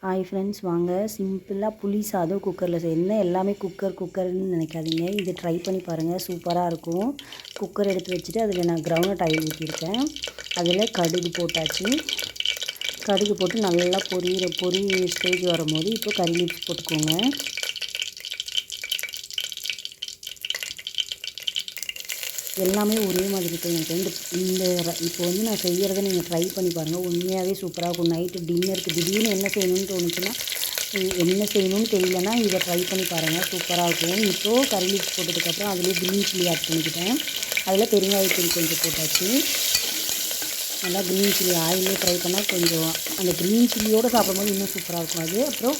Hi friends, வாங்க சிம்பிளாக புளி சாதம் குக்கரில் செய்யணும். எல்லாமே குக்கர்னு நினைக்காதீங்க. இது ட்ரை பண்ணி பாருங்கள், சூப்பராக இருக்கும். குக்கர் எடுத்து வச்சுட்டு அதில் நான் கிரவுண்ட் ஆயில் ஊற்றிருக்கேன். அதில் கடுகு போட்டாச்சு. கடுகு போட்டு நல்லா பொரி ஸ்டேஜ் வரும்போது இப்போ கறி லீவ்ஸ் போட்டுக்கோங்க. எல்லாமே ஒரே மாதிரி செய்யுங்க. இந்த இப்போ வந்து நான் செய்கிறத நீங்கள் ட்ரை பண்ணி பாருங்கள். உண்மையாகவே சூப்பராக இருக்கும். நைட்டு டின்னருக்கு திடீர்னு என்ன செய்யணும்னு தோணுச்சுன்னா, என்ன செய்யணும்னு தெரியலன்னா இதை ட்ரை பண்ணி பாருங்கள், சூப்பராக இருக்கும். இப்போது கறி லீவ்ஸ் போட்டதுக்கப்புறம் அதிலே க்ரீன் சில்லி ஆட் பண்ணிக்கிட்டேன். அதில் பெருங்காயத்தூள் கொஞ்சம் போட்டாச்சு. நல்லா க்ரீன் சில்லி ஆயிலே ட்ரை பண்ணால் கொஞ்சம் அந்த க்ரீன் சில்லியோடு சாப்பிடும்போது இன்னும் சூப்பராக இருக்கும் அது. அப்புறம்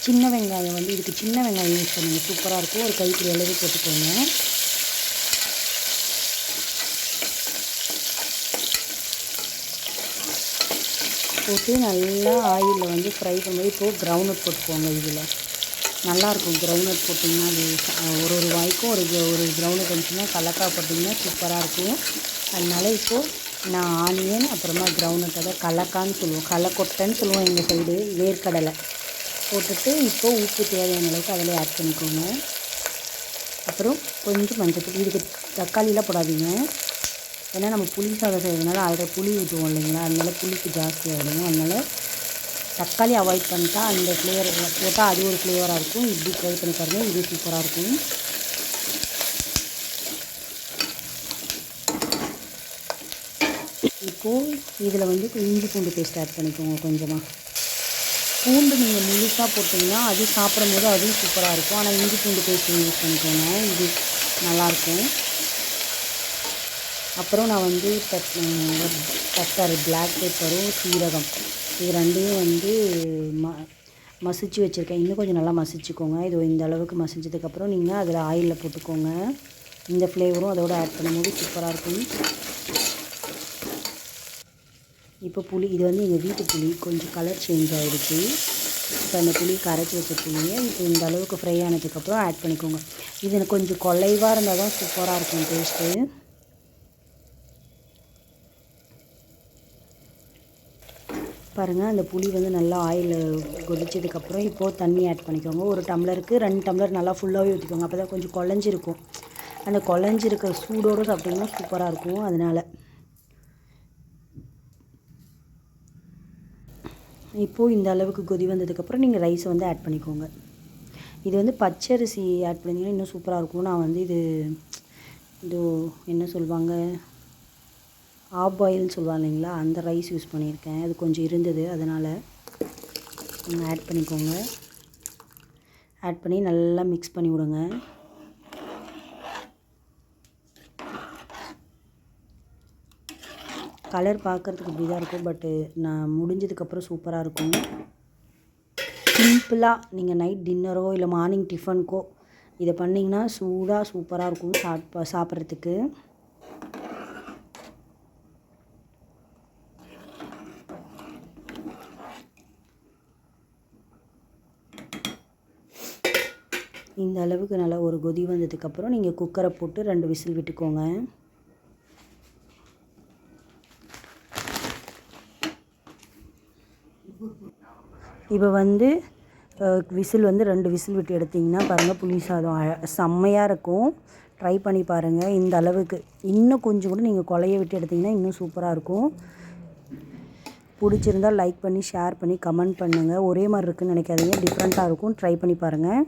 சின்ன வெங்காயம் வந்து இதுக்கு சின்ன வெங்காயம் யூஸ் பண்ணுங்கள், சூப்பராக இருக்கும். ஒரு கைப்பிடி அளவு போட்டுக்கோங்க. போட்டு நல்லா ஆயிலில் வந்து ஃப்ரை பண்ணும்போது இப்போது கிரவுண்ட்நட் போட்டுக்கோங்க. இதில் நல்லாயிருக்கும். கிரவுண்ட்நட் போட்டிங்கன்னா அது ஒரு வாய்க்கும் ஒரு கிரவுண்ட்நட் இருந்துச்சுன்னா கலக்காய் போட்டிங்கன்னா சூப்பராக இருக்கும். அதனால இப்போது நான் ஆனியன் அப்புறமா கிரவுண்ட்நட், அதை கலக்கான்னு சொல்லுவோம், கலக்கொட்டைன்னு சொல்லுவோம் எங்கள் சைடு, வேர்க்கடலை போட்டுட்டு இப்போது உப்பு தேவையான அளவுக்கு அதில் ஆட் பண்ணிக்கோங்க. அப்புறம் கொஞ்சம் மஞ்சள். இதுக்கு தக்காளிலாம் போடாதீங்க, ஏன்னா நம்ம புளி சாதம் செய்கிறதுனால அதில் புளி ஊற்றுவோம் இல்லைங்களா, அதனால புளிப்பு ஜாஸ்தி ஆகிடும். அதனால் தக்காளி அவாய்ட் பண்ணிட்டா அந்த ஃப்ளேவர் போட்டால் அது ஒரு ஃப்ளேவராக இருக்கும். இப்படி ட்ரை பண்ணி பாருங்கள், இது சூப்பராக இருக்கும். இப்போது இதில் வந்து இஞ்சி பூண்டு பேஸ்ட் ஆட் பண்ணிக்கோங்க. கொஞ்சமாக பூண்டு நீங்கள் முழுசாக போட்டிங்கன்னா அது சாப்பிடும் போது அதுவும் சூப்பராக இருக்கும். ஆனால் இஞ்சி பூண்டு பேஸ்ட் யூஸ் பண்ணிக்கோங்க, இது நல்லாயிருக்கும். அப்புறம் நான் வந்து பெப்பர், பிளாக் பெப்பரும் சீரகம் இது ரெண்டையும் வந்து மசிச்சு வச்சுருக்கேன். இன்னும் கொஞ்சம் நல்லா மசிச்சுக்கோங்க. இது இந்த அளவுக்கு மசிச்சதுக்கப்புறம் நீங்கள் அதில் ஆயிலில் போட்டுக்கோங்க. இந்த ஃப்ளேவரும் அதோடு ஆட் பண்ணும்போது சூப்பராக இருக்கும். இப்போ புளி, இது வந்து எங்கள் வீட்டு புளி, கொஞ்சம் கலர் சேஞ்ச் ஆகிடுச்சு. இப்போ அந்த புளி கரைச்சி வச்ச புளியை இப்போ இந்த அளவுக்கு ஃப்ரை ஆனதுக்கப்புறம் ஆட் பண்ணிக்கோங்க. இது கொஞ்சம் குலைவாக இருந்தால் தான் சூப்பராக இருக்கும் டேஸ்ட்டு. பாருங்கள், அந்த புளி வந்து நல்லா ஆயிலில் கொதிச்சதுக்கப்புறம் இப்போது தண்ணி ஆட் பண்ணிக்கோங்க. ஒரு டம்ளருக்கு 2 டம்ளர் நல்லா ஃபுல்லாகவே ஊற்றிக்கோங்க. அப்போ தான் கொஞ்சம் குழஞ்சிருக்கும். அந்த குழஞ்சிருக்க சூடோடு சாப்பிட்டிங்கன்னா சூப்பராக இருக்கும். அதனால் இப்போது இந்த அளவுக்கு கொதி வந்ததுக்கப்புறம் நீங்கள் ரைஸை வந்து ஆட் பண்ணிக்கோங்க. இது வந்து பச்சரிசி ஆட் பண்ணிங்கன்னா இன்னும் சூப்பராக இருக்கும். நான் வந்து இது என்ன சொல்லுவாங்க, ஆபாயில்னு சொல்லுவாங்க இல்லைங்களா, அந்த ரைஸ் யூஸ் பண்ணியிருக்கேன். அது கொஞ்சம் இருந்தது, அதனால் நீங்கள் ஆட் பண்ணிக்கோங்க. ஆட் பண்ணி நல்லா மிக்ஸ் பண்ணி விடுங்க. கலர் பார்க்குறதுக்கு இப்படி தான் இருக்கும், பட்டு நான் முடிஞ்சதுக்கப்புறம் சூப்பராக இருக்கும். சிம்பிளாக நீங்கள் நைட் டின்னரோ இல்லை மார்னிங் டிஃபனுக்கோ இதை பண்ணிங்கன்னா சூப்பராக இருக்கும் சாப்பிட்றதுக்கு. இந்த அளவுக்கு நல்லா ஒரு கொதி வந்ததுக்கப்புறம் நீங்கள் குக்கரை போட்டு 2 விசில் விட்டுக்கோங்க. இப்போ வந்து விசில் வந்து 2 விசில் விட்டு எடுத்திங்கன்னா பாருங்கள், புளி சாதம் செம்மையாக இருக்கும். ட்ரை பண்ணி பாருங்கள். இந்த அளவுக்கு இன்னும் கொஞ்சம் கூட நீங்கள் கொலைய விட்டு எடுத்திங்கன்னா இன்னும் சூப்பராக இருக்கும். பிடிச்சிருந்தால் லைக் பண்ணி, ஷேர் பண்ணி, கமெண்ட் பண்ணுங்கள். ஒரே மாதிரி இருக்குதுன்னு நினைக்காதீங்க, டிஃப்ரெண்ட்டாக இருக்கும். ட்ரை பண்ணி பாருங்கள்.